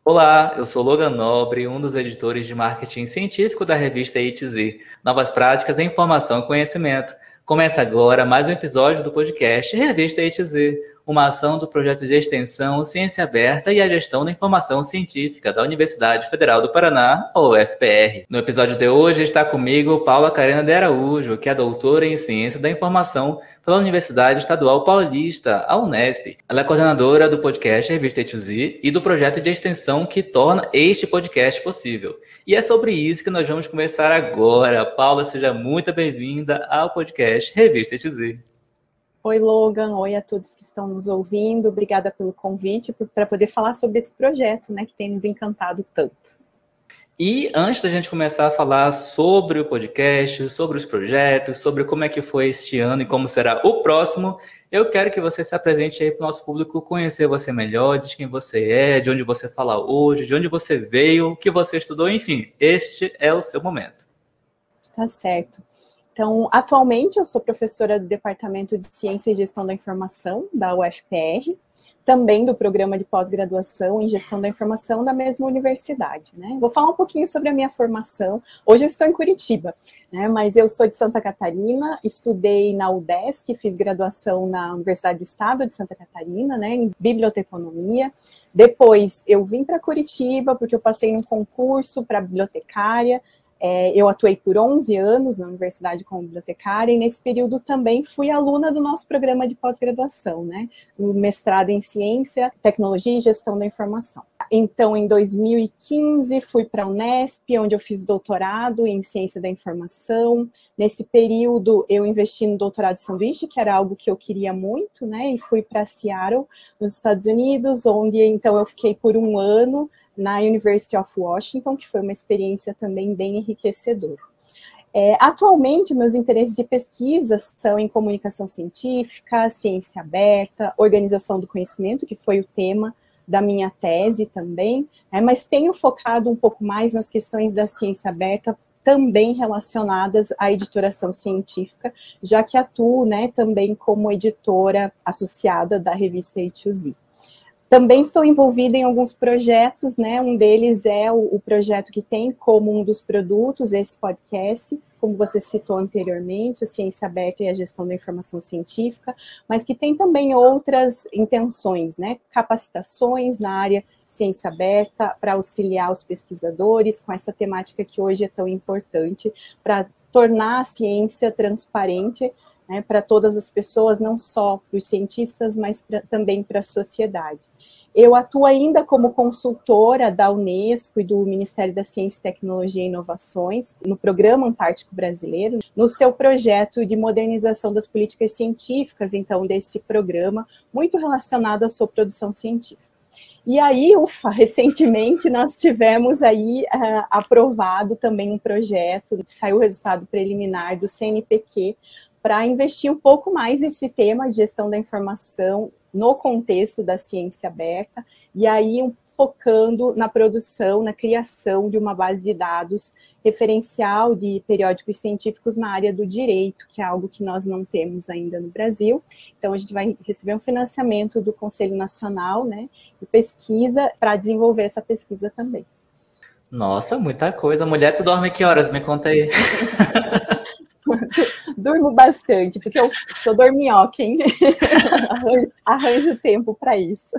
Olá, eu sou Logan Nobre, um dos editores de marketing científico da revista ITZ, Novas Práticas em Informação e Conhecimento. Começa agora mais um episódio do podcast Revista ITZ, uma ação do projeto de extensão Ciência Aberta e a Gestão da Informação Científica da Universidade Federal do Paraná, ou UFPR. No episódio de hoje está comigo Paula Carena de Araújo, que é doutora em Ciência da Informação pela Universidade Estadual Paulista, a Unesp. Ela é coordenadora do podcast Revista ITZ e do projeto de extensão que torna este podcast possível. E é sobre isso que nós vamos conversar agora. Paula, seja muito bem-vinda ao podcast Revista ITZ. Oi, Logan. Oi a todos que estão nos ouvindo. Obrigada pelo convite para poder falar sobre esse projeto, né, que tem nos encantado tanto. E antes da gente começar a falar sobre o podcast, sobre os projetos, sobre como é que foi este ano e como será o próximo, eu quero que você se apresente aí para o nosso público conhecer você melhor, de quem você é, de onde você fala hoje, de onde você veio, o que você estudou, enfim, este é o seu momento. Tá certo. Então, atualmente eu sou professora do Departamento de Ciência e Gestão da Informação da UFPR, também do programa de pós-graduação em Gestão da Informação da mesma universidade, né? Vou falar um pouquinho sobre a minha formação. Hoje eu estou em Curitiba, né? Mas eu sou de Santa Catarina, estudei na UDESC, fiz graduação na Universidade do Estado de Santa Catarina, né, em biblioteconomia. Depois eu vim para Curitiba porque eu passei num concurso para bibliotecária. Eu atuei por 11 anos na universidade como bibliotecária e nesse período também fui aluna do nosso programa de pós-graduação, né? O mestrado em Ciência, Tecnologia e Gestão da Informação. Então, em 2015, fui para a Unesp, onde eu fiz doutorado em Ciência da Informação. Nesse período, eu investi no doutorado de sanduíche, que era algo que eu queria muito, né? E fui para Seattle, nos Estados Unidos, onde, então, eu fiquei por um ano na University of Washington, que foi uma experiência também bem enriquecedora. Atualmente, meus interesses de pesquisa são em comunicação científica, ciência aberta, organização do conhecimento, que foi o tema da minha tese também, mas tenho focado um pouco mais nas questões da ciência aberta, também relacionadas à editoração científica, já que atuo, né, também como editora associada da revista A2Z. Também estou envolvida em alguns projetos, né? Um deles é o projeto que tem como um dos produtos esse podcast, como você citou anteriormente, a Ciência Aberta e a Gestão da Informação Científica, mas que tem também outras intenções, né? Capacitações na área Ciência Aberta para auxiliar os pesquisadores com essa temática que hoje é tão importante para tornar a ciência transparente, né, para todas as pessoas, não só para os cientistas, mas também para a sociedade. Eu atuo ainda como consultora da Unesco e do Ministério da Ciência, Tecnologia e Inovações, no Programa Antártico Brasileiro, no seu projeto de modernização das políticas científicas, então, desse programa, muito relacionado à sua produção científica. E aí, recentemente nós tivemos aí aprovado também um projeto, saiu o resultado preliminar do CNPq, para investir um pouco mais nesse tema de gestão da informação no contexto da ciência aberta, e aí focando na produção, na criação de uma base de dados referencial de periódicos científicos na área do direito, que é algo que nós não temos ainda no Brasil. Então, a gente vai receber um financiamento do Conselho Nacional, né, de Pesquisa, para desenvolver essa pesquisa também. Nossa, muita coisa. Mulher, tu dorme que horas? Me conta aí. Durmo bastante, porque eu sou dorminhoca, hein? Arranjo tempo para isso.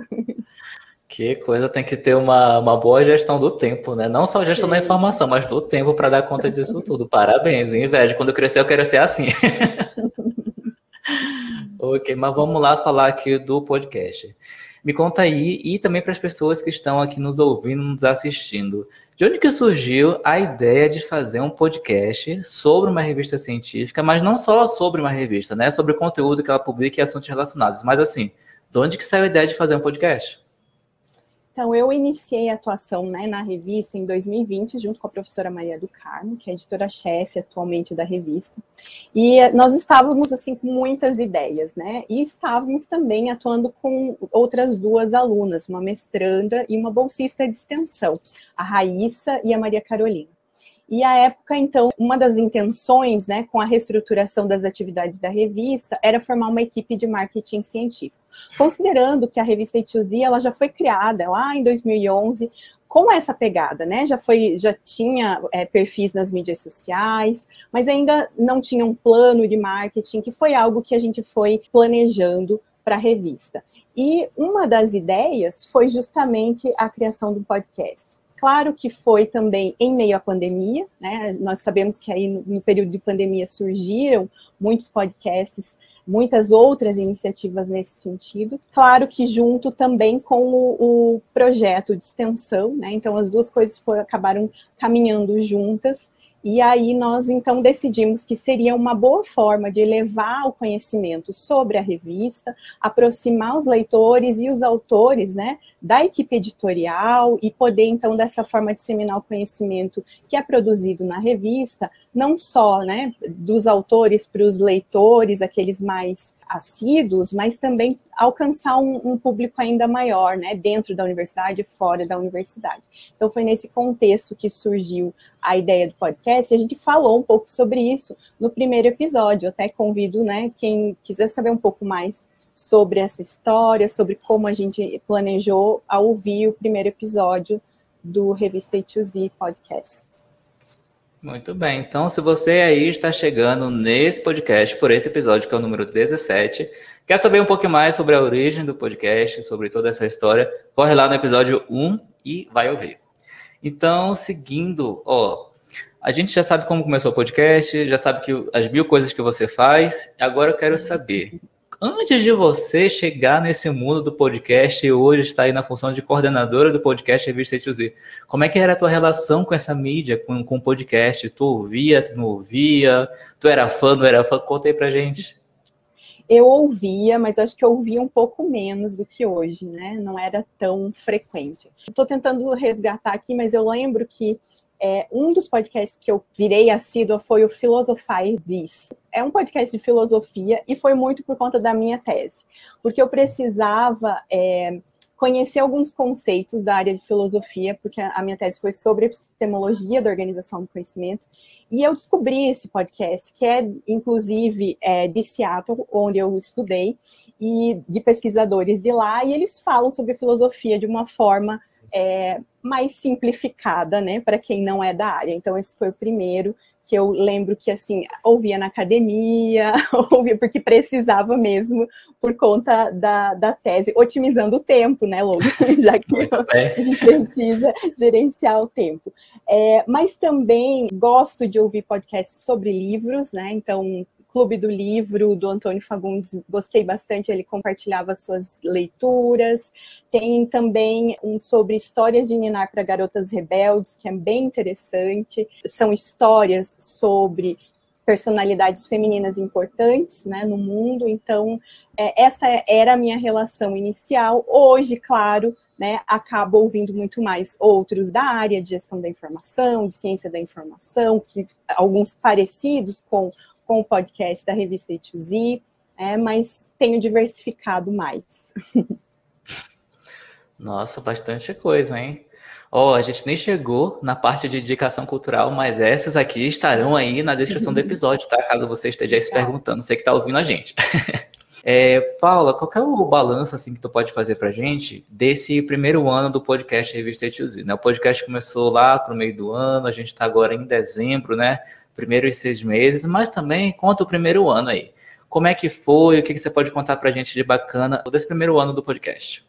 Que coisa, tem que ter uma boa gestão do tempo, né? Não só gestão da informação, mas do tempo para dar conta disso tudo. Parabéns, inveja. Quando eu crescer, eu quero ser assim. Ok, mas vamos lá falar aqui do podcast. Me conta aí, e também para as pessoas que estão aqui nos ouvindo, nos assistindo, de onde que surgiu a ideia de fazer um podcast sobre uma revista científica, mas não só sobre uma revista, né? Sobre o conteúdo que ela publica e assuntos relacionados, mas assim, de onde que saiu a ideia de fazer um podcast? Então, eu iniciei a atuação, né, na revista em 2020, junto com a professora Maria do Carmo, que é editora-chefe atualmente da revista, e nós estávamos, assim, com muitas ideias, né, e estávamos também atuando com outras duas alunas, uma mestranda e uma bolsista de extensão, a Raíssa e a Maria Carolina. E à época, então, uma das intenções, né, com a reestruturação das atividades da revista, era formar uma equipe de marketing científico. Considerando que a revista A2Z ela já foi criada lá em 2011 com essa pegada, né? Já tinha perfis nas mídias sociais, mas ainda não tinha um plano de marketing, que foi algo que a gente foi planejando para a revista. E uma das ideias foi justamente a criação do podcast. Claro que foi também em meio à pandemia, né? Nós sabemos que aí no período de pandemia surgiram muitos podcasts, muitas outras iniciativas nesse sentido. Claro que junto também com o projeto de extensão, né? Então as duas coisas acabaram caminhando juntas. E aí nós, então, decidimos que seria uma boa forma de levar o conhecimento sobre a revista, aproximar os leitores e os autores, né, da equipe editorial e poder, então, dessa forma, disseminar o conhecimento que é produzido na revista, não só, né, dos autores para os leitores, aqueles mais assíduos, mas também alcançar um público ainda maior, né, dentro da universidade e fora da universidade. Então, foi nesse contexto que surgiu a ideia do podcast, e a gente falou um pouco sobre isso no primeiro episódio. Eu até convido, né, quem quiser saber um pouco mais sobre essa história, sobre como a gente planejou, a ouvir o primeiro episódio do Revista A2Z Podcast. Muito bem, então se você aí está chegando nesse podcast, por esse episódio, que é o número 17, quer saber um pouco mais sobre a origem do podcast, sobre toda essa história, corre lá no episódio 1 e vai ouvir. Então, seguindo, a gente já sabe como começou o podcast, já sabe as 1000 coisas que você faz, agora eu quero saber, antes de você chegar nesse mundo do podcast e hoje estar aí na função de coordenadora do podcast Revista A2Z, como é que era a tua relação com essa mídia, com o podcast? Tu ouvia, tu não ouvia? Tu era fã, não era fã? Conta aí pra gente. Eu ouvia, mas acho que eu ouvia um pouco menos do que hoje, né? Não era tão frequente. Estou tentando resgatar aqui, mas eu lembro que um dos podcasts que eu virei assídua foi o Filosofai Diz. É um podcast de filosofia e foi muito por conta da minha tese, porque eu precisava conhecer alguns conceitos da área de filosofia, porque a minha tese foi sobre epistemologia da organização do conhecimento, e eu descobri esse podcast, que é, inclusive, de Seattle, onde eu estudei, e de pesquisadores de lá, e eles falam sobre filosofia de uma forma mais simplificada, né, para quem não é da área. Então, esse foi o primeiro que eu lembro que, assim, ouvia na academia, ouvia porque precisava mesmo, por conta da tese, otimizando o tempo, né, Logo? Já que a gente precisa gerenciar o tempo. Mas também gosto de ouvir podcasts sobre livros, né, então, Clube do Livro, do Antônio Fagundes, gostei bastante, ele compartilhava suas leituras. Tem também um sobre histórias de Ninar para garotas rebeldes, que é bem interessante. São histórias sobre personalidades femininas importantes, né, no mundo. Então, essa era a minha relação inicial. Hoje, claro, né, acabo ouvindo muito mais outros da área de gestão da informação, de ciência da informação, que alguns parecidos com o podcast da revista A2Z, mas tenho diversificado mais. Nossa, bastante coisa, hein? A gente nem chegou na parte de indicação cultural, mas essas aqui estarão aí na descrição do episódio, tá? Caso você esteja aí se perguntando, você que está ouvindo a gente. Paula, qual que é o balanço assim, que tu pode fazer pra gente desse primeiro ano do podcast Revista A2Z, né? O podcast começou lá pro meio do ano, a gente está agora em dezembro, né? Primeiros 6 meses, mas também conta o primeiro ano aí. Como é que foi? O que você pode contar pra gente de bacana desse primeiro ano do podcast?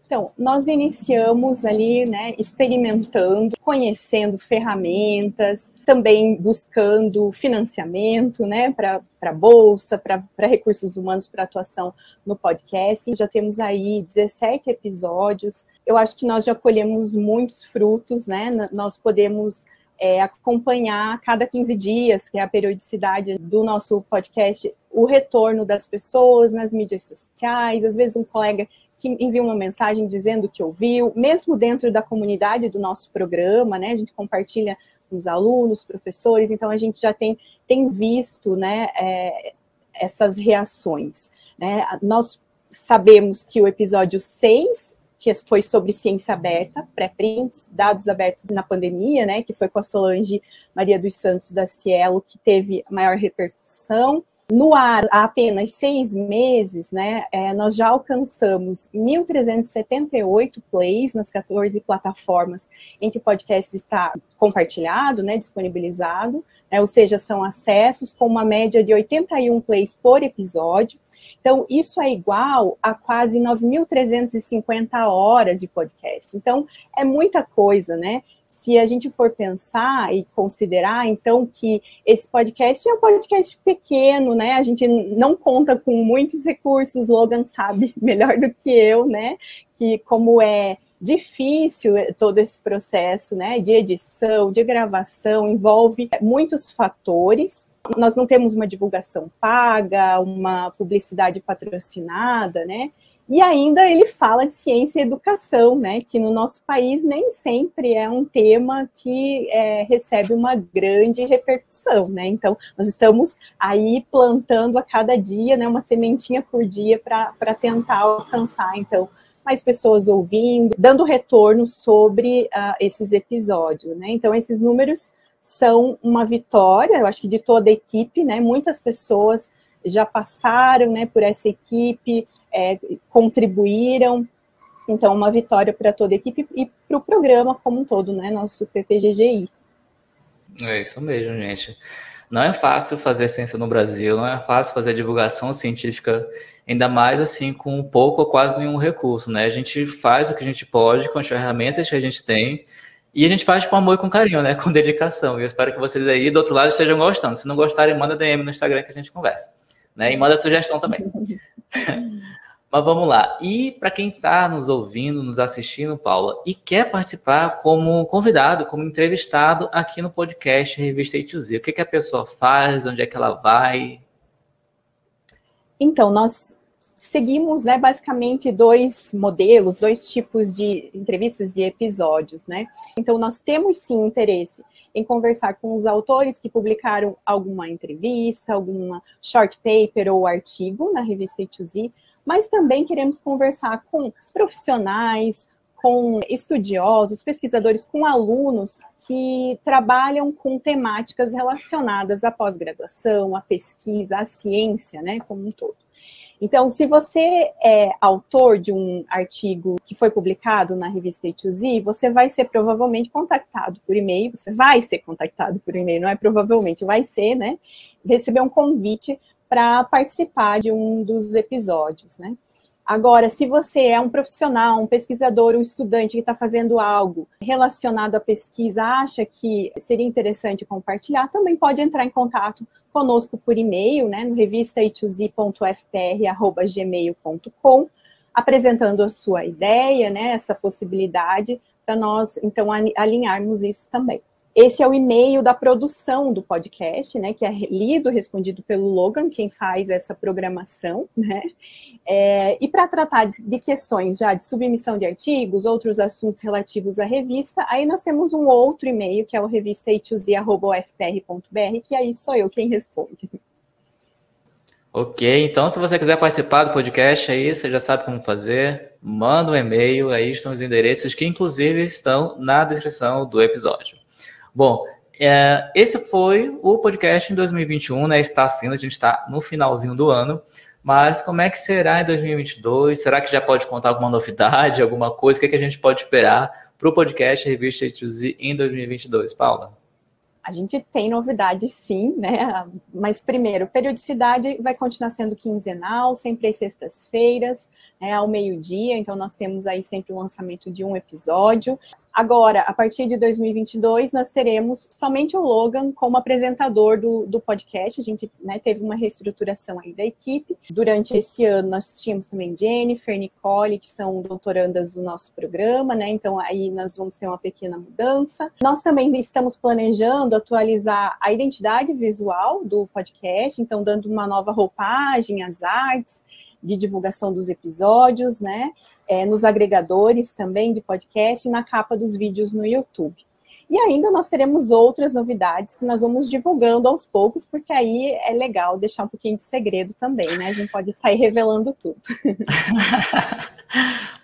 Então, nós iniciamos ali, né, experimentando, conhecendo ferramentas, também buscando financiamento, né, para bolsa, para recursos humanos, para atuação no podcast. Já temos aí 17 episódios. Eu acho que nós já colhemos muitos frutos, né? Nós podemos acompanhar a cada 15 dias, que é a periodicidade do nosso podcast, o retorno das pessoas nas mídias sociais, às vezes um colega que envia uma mensagem dizendo que ouviu, mesmo dentro da comunidade do nosso programa, né, a gente compartilha com os alunos, professores, então a gente já tem visto, né, essas reações, né. Nós sabemos que o episódio 6, que foi sobre ciência aberta, pré-prints, dados abertos na pandemia, né, que foi com a Solange Maria dos Santos da Cielo, que teve maior repercussão. No ar, há apenas 6 meses, né, nós já alcançamos 1.378 plays nas 14 plataformas em que o podcast está compartilhado, né, disponibilizado, ou seja, são acessos com uma média de 81 plays por episódio. Então, isso é igual a quase 9.350 horas de podcast. Então, é muita coisa, né? Se a gente for pensar e considerar, então, que esse podcast é um podcast pequeno, né? A gente não conta com muitos recursos, Logan sabe melhor do que eu, né? Que como é difícil todo esse processo, né? De edição, de gravação, envolve muitos fatores. Nós não temos uma divulgação paga, uma publicidade patrocinada, né? E ainda ele fala de ciência e educação, né? Que no nosso país nem sempre é um tema que recebe uma grande repercussão, né? Então, nós estamos aí plantando a cada dia, né? Uma sementinha por dia para tentar alcançar, então, mais pessoas ouvindo, dando retorno sobre esses episódios, né? Então, esses números são uma vitória, eu acho que de toda a equipe, né? Muitas pessoas já passaram, né, por essa equipe, contribuíram, então uma vitória para toda a equipe e para o programa como um todo, né, nosso PPGGI. É isso mesmo, gente. Não é fácil fazer ciência no Brasil, não é fácil fazer divulgação científica, ainda mais assim com pouco ou quase nenhum recurso, né? A gente faz o que a gente pode com as ferramentas que a gente tem e a gente faz com amor e com carinho, né? Com dedicação. E eu espero que vocês aí do outro lado estejam gostando. Se não gostarem, manda DM no Instagram que a gente conversa, né? E manda sugestão também. Mas vamos lá. E para quem está nos ouvindo, nos assistindo, Paula, e quer participar como convidado, como entrevistado aqui no podcast Revista A2Z, o que a pessoa faz, onde é que ela vai? Então, nós seguimos, né, basicamente 2 modelos, 2 tipos de entrevistas de episódios, né? Então, nós temos sim interesse em conversar com os autores que publicaram alguma entrevista, alguma short paper ou artigo na revista A2Z, mas também queremos conversar com profissionais, com estudiosos, pesquisadores, com alunos que trabalham com temáticas relacionadas à pós-graduação, à pesquisa, à ciência, né, como um todo. Então, se você é autor de um artigo que foi publicado na revista A2Z, você vai ser provavelmente contactado por e-mail, você vai ser contactado por e-mail, não é provavelmente, vai ser, né, receber um convite para participar de um dos episódios, né? Agora, se você é um profissional, um pesquisador, um estudante que está fazendo algo relacionado à pesquisa, acha que seria interessante compartilhar, também pode entrar em contato conosco por e-mail, né, no revista2z.fpr@gmail.com, apresentando a sua ideia, né, essa possibilidade, para nós, então, alinharmos isso também. Esse é o e-mail da produção do podcast, né, que é lido, respondido pelo Logan, quem faz essa programação, né, e para tratar de questões já de submissão de artigos, outros assuntos relativos à revista, aí nós temos um outro e-mail, que é o revista2z@ufpr.br, que aí sou eu quem responde. Ok, então se você quiser participar do podcast aí, você já sabe como fazer, manda um e-mail, aí estão os endereços que inclusive estão na descrição do episódio. Bom, esse foi o podcast em 2021, né? Está sendo, a gente está no finalzinho do ano, mas como é que será em 2022? Será que já pode contar alguma novidade, alguma coisa? O que a gente pode esperar para o podcast Revista A2Z em 2022, Paula? A gente tem novidade sim, né? Mas primeiro, periodicidade vai continuar sendo quinzenal, sempre às sextas-feiras, ao meio-dia, então nós temos aí sempre o lançamento de um episódio. Agora, a partir de 2022, nós teremos somente o Logan como apresentador do podcast. A gente, né, teve uma reestruturação aí da equipe. Durante esse ano, nós tínhamos também Jennifer, Nicole, que são doutorandas do nosso programa, né? Então, aí nós vamos ter uma pequena mudança. Nós também estamos planejando atualizar a identidade visual do podcast, então, dando uma nova roupagem, as artes de divulgação dos episódios, né? Nos agregadores também de podcast e na capa dos vídeos no YouTube. E ainda nós teremos outras novidades que nós vamos divulgando aos poucos, porque aí é legal deixar um pouquinho de segredo também, né? A gente pode sair revelando tudo.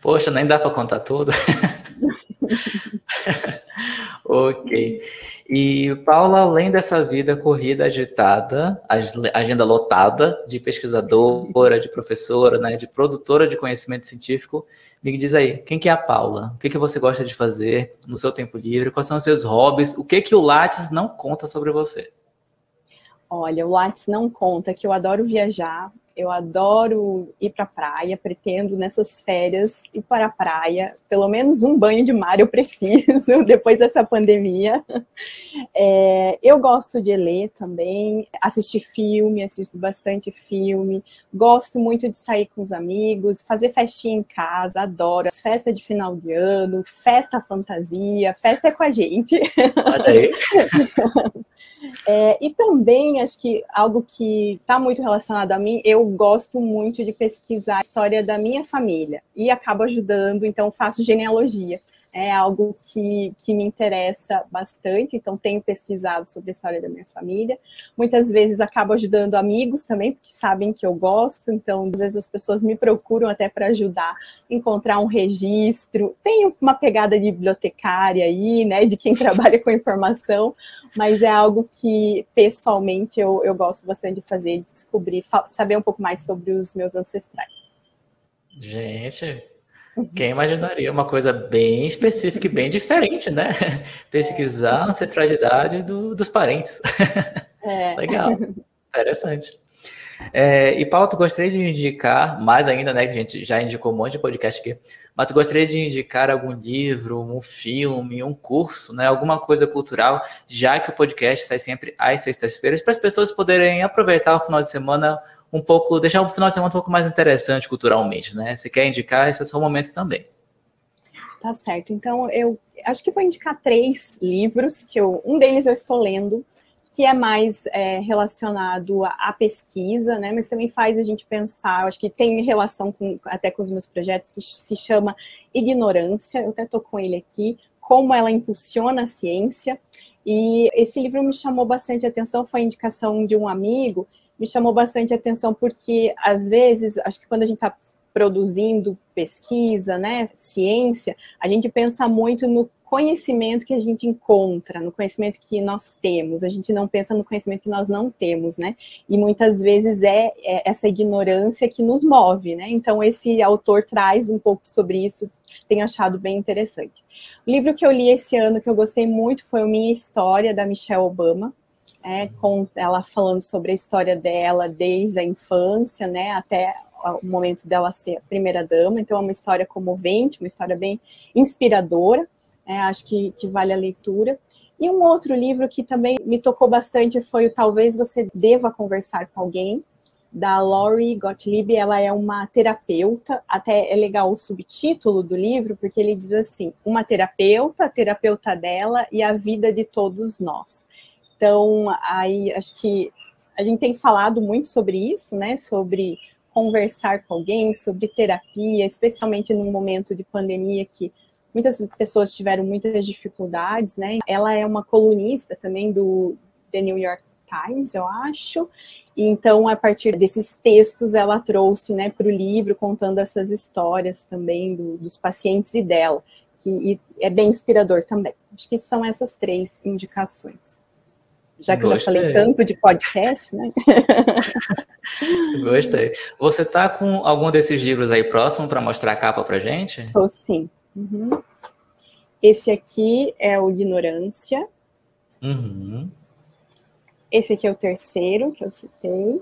Poxa, nem dá para contar tudo. Ok. E Paula, além dessa vida corrida, agitada, agenda lotada de pesquisadora, de professora, né, de produtora de conhecimento científico, me diz aí, quem que é a Paula? O que que você gosta de fazer no seu tempo livre? Quais são os seus hobbies? O que que o Lattes não conta sobre você? Olha, o Lattes não conta que eu adoro viajar, eu adoro ir para a praia, pretendo nessas férias ir para a praia, pelo menos um banho de mar eu preciso, depois dessa pandemia. Eu gosto de ler também, assistir filme, assisto bastante filme, gosto muito de sair com os amigos, fazer festinha em casa, adoro. Festa de final de ano, festa fantasia, festa é com a gente. Olha aí. E também, acho que algo que está muito relacionado a mim, eu gosto muito de pesquisar a história da minha família e acabo ajudando, então faço genealogia. É algo que me interessa bastante, então tenho pesquisado sobre a história da minha família. Muitas vezes acabo ajudando amigos também, porque sabem que eu gosto, então às vezes as pessoas me procuram até para ajudar a encontrar um registro. Tem uma pegada de bibliotecária aí, né, de quem trabalha com informação, mas é algo que pessoalmente eu gosto bastante de fazer, de descobrir, saber um pouco mais sobre os meus ancestrais. Gente, quem imaginaria uma coisa bem específica e bem diferente, né? Pesquisar a ancestralidade dos parentes. Legal, interessante. E Paulo, tu gostaria de indicar, mais ainda, né, que a gente já indicou um monte de podcast aqui, mas tu gostaria de indicar algum livro, um filme, um curso, né, alguma coisa cultural, já que o podcast sai sempre às sextas-feiras, para as pessoas poderem aproveitar o final de semana um pouco, deixar o final de semana um pouco mais interessante culturalmente, né? Se quer indicar, esse é o seu momento também. Tá certo. Então, eu acho que vou indicar 3 livros, que um deles eu estou lendo, que é mais relacionado à pesquisa, né? Mas também faz a gente pensar, acho que tem relação até com os meus projetos, que se chama Ignorância, eu até estou com ele aqui, como ela impulsiona a ciência. E esse livro me chamou bastante atenção, foi a indicação de um amigo, me chamou bastante atenção porque, às vezes, acho que quando a gente está produzindo pesquisa, né, ciência, a gente pensa muito no conhecimento que a gente encontra, no conhecimento que nós temos, a gente não pensa no conhecimento que nós não temos, né, e muitas vezes é essa ignorância que nos move, né, então esse autor traz um pouco sobre isso, tenho achado bem interessante. O livro que eu li esse ano, que eu gostei muito, foi o Minha História, da Michelle Obama, com ela falando sobre a história dela desde a infância, né, até o momento dela ser a primeira-dama, então é uma história comovente, uma história bem inspiradora, acho que vale a leitura. E um outro livro que também me tocou bastante foi o Talvez Você Deva Conversar com Alguém, da Lori Gottlieb. Ela é uma terapeuta, até é legal o subtítulo do livro, porque ele diz assim, uma terapeuta, a terapeuta dela e a vida de todos nós. Então, aí acho que a gente tem falado muito sobre isso, né? Sobre conversar com alguém, sobre terapia, especialmente num momento de pandemia que muitas pessoas tiveram muitas dificuldades, né? Ela é uma colunista também do The New York Times, eu acho. E então, a partir desses textos, ela trouxe, né, para o livro, contando essas histórias também dos pacientes e dela, que é bem inspirador também. Acho que são essas 3 indicações. Já que eu já falei tanto de podcast, né? Gostei. Você tá com algum desses livros aí próximo para mostrar a capa pra gente? Estou sim. Uhum. Esse aqui é o Ignorância. Uhum. Esse aqui é o terceiro que eu citei.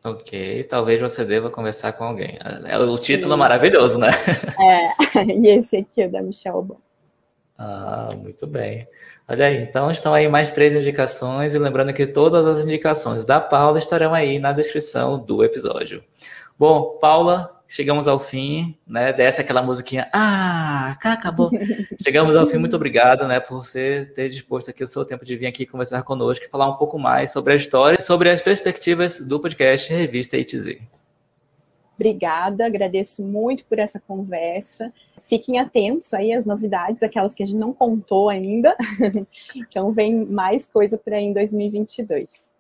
Ok, talvez você deva conversar com alguém. O título é maravilhoso, né? E esse aqui é da Michelle Obama. Muito bem. Olha aí, então estão aí mais 3 indicações, e lembrando que todas as indicações da Paula estarão aí na descrição do episódio. Bom, Paula, chegamos ao fim, né? Desce aquela musiquinha, acabou. Chegamos ao fim, muito obrigado, né, por você ter disposto aqui o seu tempo de vir aqui conversar conosco e falar um pouco mais sobre a história, sobre as perspectivas do podcast Revista ITZ. Obrigada, agradeço muito por essa conversa. Fiquem atentos aí às novidades, aquelas que a gente não contou ainda. Então, vem mais coisa para em 2022.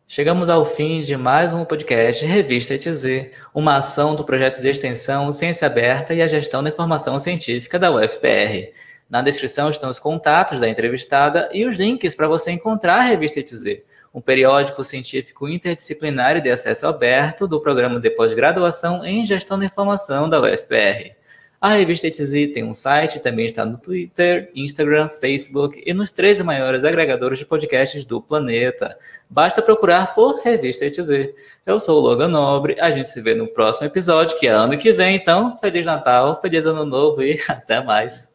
Chegamos ao fim de mais um podcast Revista ITZ, uma ação do projeto de extensão Ciência Aberta e a Gestão da Informação Científica da UFPR. Na descrição estão os contatos da entrevistada e os links para você encontrar a Revista ETZ, um periódico científico interdisciplinar e de acesso aberto do programa de pós-graduação em Gestão da Informação da UFPR. A Revista ETZ tem um site, também está no Twitter, Instagram, Facebook e nos 13 maiores agregadores de podcasts do planeta. Basta procurar por Revista ETZ. Eu sou o Logan Nobre, a gente se vê no próximo episódio, que é ano que vem, então, Feliz Natal, Feliz Ano Novo e até mais.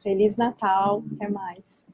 Feliz Natal, até mais.